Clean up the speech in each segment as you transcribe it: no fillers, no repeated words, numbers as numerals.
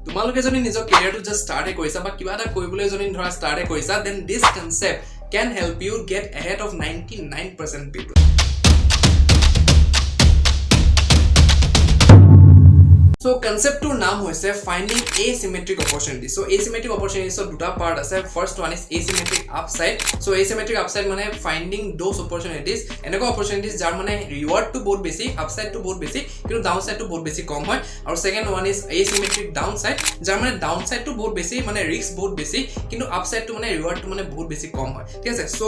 তোমালোকে যদি নিজৰ কেৰিয়াৰটো জাস্ট ষ্টাৰ্টে কৰিছা বা কিবা এটা কৰিবলৈ যদি ধৰা ষ্টাৰ্টে কৰিছা then this concept can help you get ahead of 99% people. So concept to naam hoise finding asymmetric opportunities. So asymmetric opportunities duta part ase. First one is asymmetric upside. So asymmetric upside mane finding those opportunities eneko opportunities jar mane reward to both basic upside to both basic kintu downside to both basic kom hoy. Aur second one is asymmetric downside jar mane downside to both basic mane risk both basic kintu upside to mane reward to mane both basic kom hoy. Thik ase. So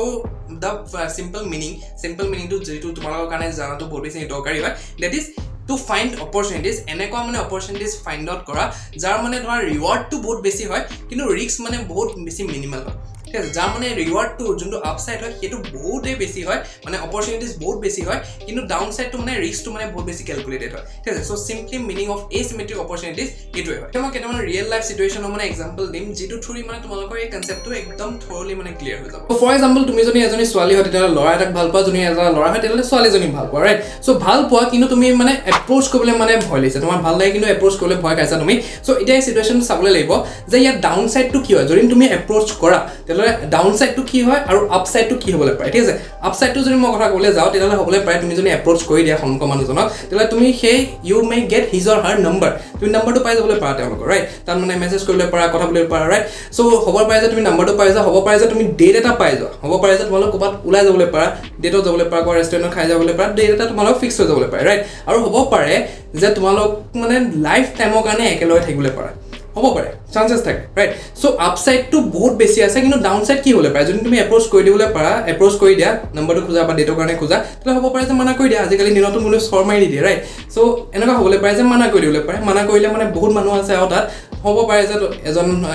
the simple meaning to jetu tumalogo kane jana to both basic dokari hoy, that is to find opportunities এনেকুৱা মানে opportunities find out কৰা যাৰ মানে ধৰা reward two বহুত বেছি হয় কিন্তু ৰিস্ক মানে বহুত বেছি মিনিমাল হয় ঠিক আছে যাৰ মানে ৰিৱাৰ্ড টু যোনটো আপসাইড হয় সেইটো বহুতেই বেছি হয় মানে opportunities বহুত বেছি হয় কিন্তু ডাউনসাইড টু মানে ৰিস্ক টু মানে বহুত বেছি ক্যালকুলেটেড হয় ঠিক আছে so simply meaning of asymmetric opportunities এটোই হয় মই কেইটামান ৰিয়েল লাইফ সিচুৱেচনৰ মানে এক্সাম্পল দিম যেটো থ্ৰুলি মানে তোমালোকৰ এই কনসেপ্টটো একদম থৰলি মানে ক্লিয়াৰ হৈ যাব ফৰ এক্সাম্পল তুমি যদি এজনী ছোৱালী হয় তেতিয়া ল'ৰা এটাক ভাল পোৱা যদি এজনী ল'ৰা হয় তেতিয়া ছোৱালীজনী ভাল পোৱা ৰাইট সো ভাল পোৱা কিন্তু তুমি মানে এপ্ৰোচ কৰিবলৈ মানে ভয় লাগিছে তোমাৰ ভাল লাগে কিন্তু এপ্ৰোচ কৰিবলৈ ভয় খাইছা তুমি সো এতিয়া এই সিচুৱেচনটো চাবলৈ লাগিব যে ইয়াৰ ডাউনসাইডটো কি হয় যদি তুমি এপ্ৰোচ কৰা তেলে ডাউনসাইডটো কি হয় আৰু আপসাইডটো কি হ'বলৈ পাৰে ঠিক আছে আপসাইডটো যদি মই কথা ক'বলৈ যাওঁ তেলে হ'বলৈ পাৰে তুমি যদি এপ্ৰোচ কৰি দিয়া সন্মুখ মানুহজনক তেলে তুমি সেই you may get his or her number তুমি নম্বৰটো পাই যাবলৈ পাৰা তেওঁলোকৰ ৰাইট তাৰ মানে মেছেজ কৰিবলৈ পাৰা কথা ক'বলৈ পাৰা ৰাইট সো হ'ব পাৰে যে তুমি নম্বৰটো পাই যা হ'ব পাৰে যে তুমি ডেট এটা পাই যোৱা হ'ব পাৰে যে তোমালোক ক'ৰবাত ওলাই যাবলৈ পাৰা ডেটত যাবলৈ পাৰা কোৱা ৰেষ্টুৰেণ্টত খাই যাবলৈ পাৰা ডেট এটা তোমালোক ফিক্স হৈ যাবলৈ পাৰা ৰাইট আৰু হ'ব পাৰে যে তোমালোক মানে লাইফ টাইমৰ কাৰণে একেলগে থাকিবলৈ পাৰা হ'ব পাৰে চান্সেছ থাকে ৰাইট সো আপসাইডটো বহুত বেছি আছে কিন্তু ডাউনসাইড কি হ'লে পায় যদি তুমি এপ্ৰোচ কৰি দিবলৈ পাৰা এপ্ৰোচ কৰি দিয়া নম্বৰটো খোজা বা ডেটৰ কাৰণে খোজা তেতিয়াহ'লে হ'ব পাৰে যে মানা কৰি দিয়া আজিকালি দিনতো মোলৈ স্কৰ মাৰি দিয়ে ৰাইট সো এনেকুৱা হ'বলৈ পাৰে যে মানা কৰি দিবলৈ পাৰে মানা কৰিলে মানে বহুত মানুহ আছে আৰু তাত হ'ব পাৰে যে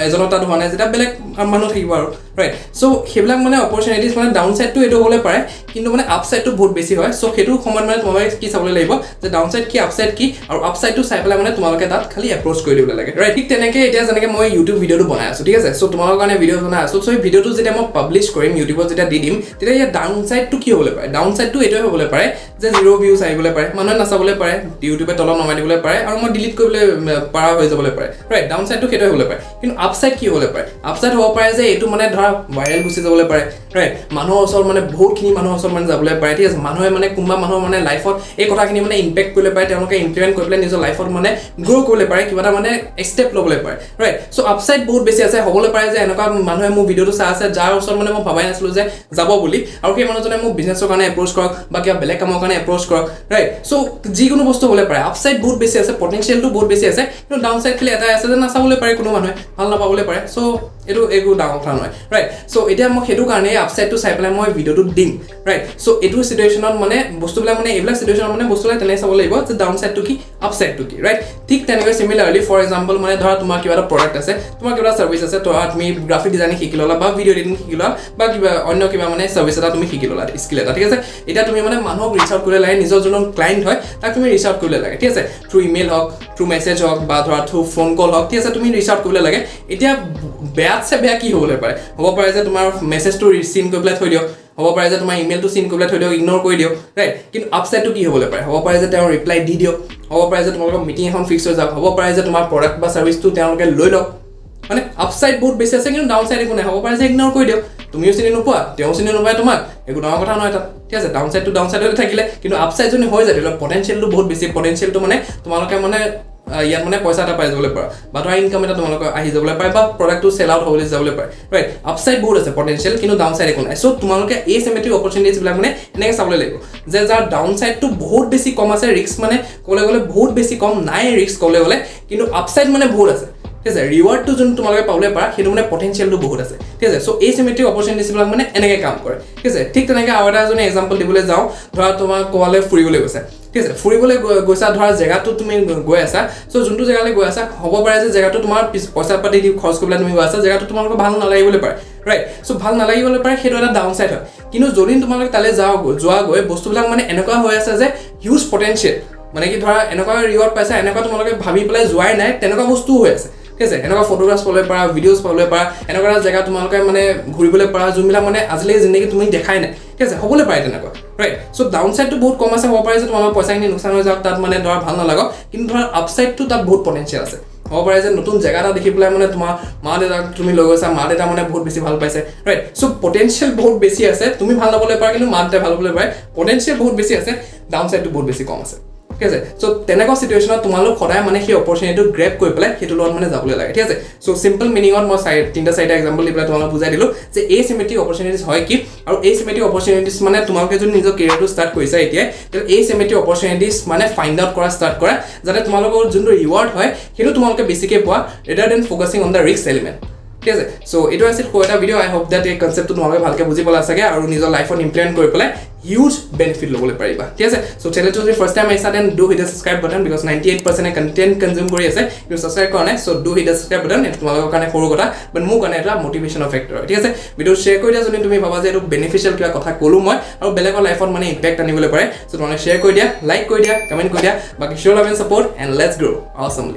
এজনৰ তাত হোৱা নাই যেতিয়া বেলেগ মানুহ থাকিব আৰু ৰাইট সো সেইবিলাক মানে অপৰচুনিটিজ মানে ডাউনসাইডটো এইটো হ'লে পাৰে কিন্তু মানে আপসাইডটো বহুত বেছি হয় সো সেইটো সময়ত মানে তোমালোকে কি চাবলৈ লাগিব যে ডাউনসাইড কি আপসাইড কি আৰু আপসাইডটো চাই পেলাই মানে তোমালোকে তাত খালি এপ্ৰোচ কৰি দিবলৈ লাগে ৰাইট ঠিক তেনেকৈ এতিয়া যেনেকৈ মই ইউটিউব ভিডিঅ'টো বনাই আছোঁ ঠিক আছে সো তোমালোকৰ কাৰণে ভিডিঅ' বনাই আছোঁ সো এই ভিডিঅ'টো যেতিয়া মই পাব্লিছ কৰিম ইউটিউবত যেতিয়া দি দিম তেতিয়া ইয়াৰ ডাউনসাইডটো কি হ'বলৈ পাৰে ডাউনসাইডটো এইটোৱে হ'বলৈ পাৰে যে 0 ভিউজ আহিবলৈ পাৰে মানুহে নাচাবলৈ পাৰে ইউটিউবে তলত নমাই দিবলৈ পাৰে আৰু মই ডিলিট কৰিবলৈ পাৰা হৈ যাবলৈ পাৰে ৰাইট ডাউনসাইডটো সেইটোৱে হ'বলৈ পাৰে কিন্তু আপসাইড কি হ'বলৈ পাৰে আপসাইড হ'ব পাৰে যে এইটো মানে ধৰা ভাইৰেল গুচি যাবলৈ পাৰে ৰাইট মানুহৰ ওচৰত মানে বহুতখিনি মানুহৰ ওচৰত মানে যাবলৈ পাৰে ঠিক আছে মানুহে মানে কোনোবা মানুহৰ মানে লাইফত এই কথাখিনি মানে ইম্পেক্ট কৰিবলৈ পাৰে তেওঁলোকে ইমপ্লিমেণ্ট কৰি পেলাই নিজৰ লাইফত মানে গ্ৰ' কৰিবলৈ পাৰে কিবা এটা মানে ষ্টেপ ল'বলৈ পাৰে ৰাইট সো আপসাইড বহুত বেছি আছে হ'বলৈ পাৰে যে এনেকুৱা মানুহে মোৰ ভিডিঅ'টো চাই আছে যাৰ ওচৰত মানে মই ভাবাই নাছিলোঁ যে যাব বুলি আৰু সেই মানুহজনে মোক বিজনেছৰ কাৰণে এপ্ৰোচ কৰক বা কিবা বেলেগ কামৰ কাৰণে এপ্ৰোচ কৰক ৰাইট সো যিকোনো বস্তু হ'বলৈ পাৰে আপসাইড বহুত বেছি আছে পটেনচিয়েলটো বহুত বেছি আছে কিন্তু ডাউনসাইড খালি এটাই আছে যে নাচাবলৈ পাৰে কোনো মানুহে ভাল নাপাবলৈ পাৰে সো এইটো একো ডাঙৰ কথা নহয় ৰাইট সো এতিয়া মই সেইটো কাৰণে আপসাইডটো চাই পেলাই মই ভিডিঅ'টো দিম ৰাইট সো এইটো চিটুৱেশ্যনত মানে বস্তুবিলাক মানে এইবিলাক চিটুৱেশ্যনত মানে বস্তুবিলাক তেনেকৈ চাব লাগিব যে ডাউনসাইডটো কি আপসাইডটো কি ৰাইট ঠিক তেনেকৈ চিমিলাৰলি ফৰ এক্সাম্পল মানে ধৰা তোমাৰ কিবা এটা প্ৰডাক্ট আছে তোমাৰ কিবা ছাৰ্ভিচ আছে তুমি গ্ৰাফিক ডিজাইনিং শিকি ল'লা বা ভিডিঅ' এডিটিং শিকি ল'লা বা কিবা অন্য কিবা মানে ছাৰ্ভিচ এটা তুমি শিকি ল'লা স্কিল এটা ঠিক আছে এতিয়া তুমি মানে মানুহক ৰিচ আউট কৰিব লাগে নিজৰ যোনজন ক্লাইণ্ট হয় তাক তুমি ৰিচ আউট কৰিব লাগে ঠিক আছে থ্ৰু ইমেইল হওক থ্ৰু মেছেজ হওক বা ধৰা থ্ৰু ফোন কল হওক ঠিক আছে তুমি ৰিচ আউট কৰিব লাগে এতিয়া বেয়াতছে বেয়া কি হ'বলৈ পাৰে হ'ব পাৰে যে তোমাৰ মেছেজটো চিন কৰি পেলাই থৈ দিয়ক হ'ব পাৰে যে তোমাৰ ইমেইলটো চিন কৰি পেলাই থৈ দিয়ক ইগন'ৰ কৰি দিয়ক ৰাইট কিন্তু আপসাইডটো কি হ'বলৈ পাৰে হ'ব পাৰে যে তেওঁ ৰিপ্লাই দি দিয়ক হ'ব পাৰে যে তোমালোকৰ মিটিং এখন ফিক্স হৈ যাওক হ'ব পাৰে যে তোমাৰ প্ৰডাক্ট বা ছাৰ্ভিচটো তেওঁলোকে লৈ লওক মানে আপসাইড বহুত বেছি আছে কিন্তু ডাউনসাইড একো নাই হ'ব পাৰে যে ইগন'ৰ কৰি দিয়ক তুমিও চিনি নোপোৱা তেওঁ চিনি নোপায় তোমাক একো ডাঙৰ কথা নহয় তাত ঠিক আছে ডাউনসাইডটো ডাউনসাইডতে থাকিলে কিন্তু আপসাইড যদি হৈ যায় তেতিয়া পটেনচিয়েলটো বহুত বেছি পটেনচিয়েলটো মানে তোমালোকে মানে ইয়াত মানে পইচা এটা পাই যাবলৈ পাৰা বা ধৰা ইনকাম এটা তোমালোকৰ আহি যাবলৈ পাৰে বা প্ৰডাক্টটো চেল আউট হ'বলৈ যাবলৈ পাৰে ৰাইট আপসাইড বহুত আছে পটেনচিয়েল কিন্তু ডাউনসাইড একো নাই সো তোমালোকে এচিমেট্ৰিক অপৰচুনিটিজবিলাক মানে এনেকৈ চাবলৈ লাগিব যে যাৰ ডাউনসাইডটো বহুত বেছি কম আছে ৰিস্ক মানে ক'বলৈ গ'লে বহুত বেছি কম নাই ৰিস্ক ক'বলৈ গ'লে কিন্তু আপসাইড মানে বহুত আছে ঠিক আছে ৰিৱাৰ্ডটো যোনটো তোমালোকে পাবলৈ পাৰা সেইটো মানে পটেনচিয়েলটো বহুত আছে ঠিক আছে সো এচিমেট্ৰিক অপৰচুনিটিজবিলাক মানে এনেকৈ কাম কৰে ঠিক আছে ঠিক তেনেকৈ আৰু এটা যদি এক্সাম্পল দিবলৈ যাওঁ ধৰা তোমাৰ ক'ৰবালৈ ফুৰিবলৈ গৈছে ঠিক আছে ফুৰিবলৈ গৈছা ধৰা জেগাটো তুমি গৈ আছা সো যোনটো জেগালৈ গৈ আছা হ'ব পাৰে যে জেগাটো তোমাৰ পইচা পাতি দি খৰচ কৰিবলৈ তুমি গৈ আছা জেগাটো তোমালোকৰ ভাল নালাগিবলৈ পাৰে ৰাইট সো ভাল নালাগিবলৈ পাৰে সেইটো এটা ডাউনসাইড হয় কিন্তু যদি তোমালোকে তালৈ যোৱা গৈ বস্তুবিলাক মানে এনেকুৱা হৈ আছে যে হিউজ পটেনচিয়েল মানে কি ধৰা এনেকুৱা ৰিৱাৰ্ড পাইছা এনেকুৱা তোমালোকে ভাবি পেলাই যোৱাই নাই তেনেকুৱা বস্তুও হৈ আছে ঠিক আছে এনেকুৱা ফটোগ্ৰাফছ পাবলৈ পাৰা ভিডিঅ'জ পাবলৈ পাৰা এনেকুৱা এটা জেগা তোমালোকে মানে ঘূৰিবলৈ পাৰা যোনবিলাক মানে আজিলৈকে জিন্দগী তুমি দেখাই নাই ঠিক আছে হ'বলৈ পাৰে তেনেকুৱা ৰাইট সো ডাউনসাইডটো বহুত কম আছে হ'ব পাৰে যে তোমালোকৰ পইচাখিনি লোকচান হৈ যাওক তাত মানে ধৰা ভাল নালাগক কিন্তু ধৰা আপসাইডটো তাত বহুত পটেনচিয়েল আছে হ'ব পাৰে যে নতুন জেগা এটা দেখি পেলাই মানে তোমাৰ মা দেউতাক তুমি লৈ গৈছা মা দেউতা মানে বহুত বেছি ভাল পাইছে ৰাইট সো পটেনশিয়েল বহুত বেছি আছে তুমি ভাল নাপাবলৈ পাৰা কিন্তু মা দেউতাই ভাল পাবলৈ পাৰে পটেনশিয়েল বহুত বেছি আছে ডাউন সাইডটো বহুত বেছি কম আছে ঠিক আছে সো তেনেকুৱা সিচুৱেচনত তোমালোক সদায় মানে সেই অপৰচুনিটিটো গ্ৰেব কৰি পেলাই সেইটো লগত মানে যাবলৈ লাগে ঠিক আছে সো সিম্পল মিনিঙত মই তিনটা চাৰিটা এক্সাম্পল দি পেলাই তোমালোক বুজাই দিলো যে এচিমেট্ৰিক অপৰচুনিটিজ হয় কি আৰু এচিমেট্ৰিক অপৰচুনিটিজ মানে তোমালোকে যদি নিজৰ কেৰিয়াৰটো ষ্টাৰ্ট কৰিছা এতিয়া তেতিয়াহ'লে এচিমেট্ৰিক অপৰচুনিটিজ মানে ফাইণ্ড আউট কৰা ষ্টাৰ্ট কৰা যাতে তোমালোকৰ যোনটো ৰিৱাৰ্ড হয় সেইটো তোমালোকে বেছিকৈ পোৱা rather than focusing on the risk element ঠিক আছে সো এইটো আছিল এটা ভিডিঅ' আই হোপ দেট এই কনচেপ্টটো তোমালোকে ভালকৈ বুজি পালা চাগে আৰু নিজৰ লাইফত ইমপ্লিমেণ্ট কৰি পেলাই huge benefit ল'বলৈ পাৰিবা ঠিক আছে সো চেনেলটো যদি ফাৰ্ষ্ট টাইম আহিছা then do hit the subscribe button because 98% content consume কৰি আছে কিন্তু সাবস্ক্ৰাইব কৰা নাই so do hit the subscribe button এটা তোমালোকৰ কাৰণে সৰু কথা বাট মোৰ কাৰণে এটা মোটিভেশ্যনৰ ফেক্টৰ ঠিক আছে ভিডিঅ' শ্বেয়াৰ কৰি দিয়া যদি তুমি ভাবা যে এইটো বেনিফিচিয়েল কিবা কথা ক'লো মই আৰু বেলেগৰ লাইফত মানে ইম্পেক্ট আনিবলৈ পাৰে সো তোমালোকে শ্বেয়াৰ কৰি দিয়া লাইক কৰি দিয়া কমেণ্ট কৰি দিয়া বাকি show' love and support and let's grow' awesomely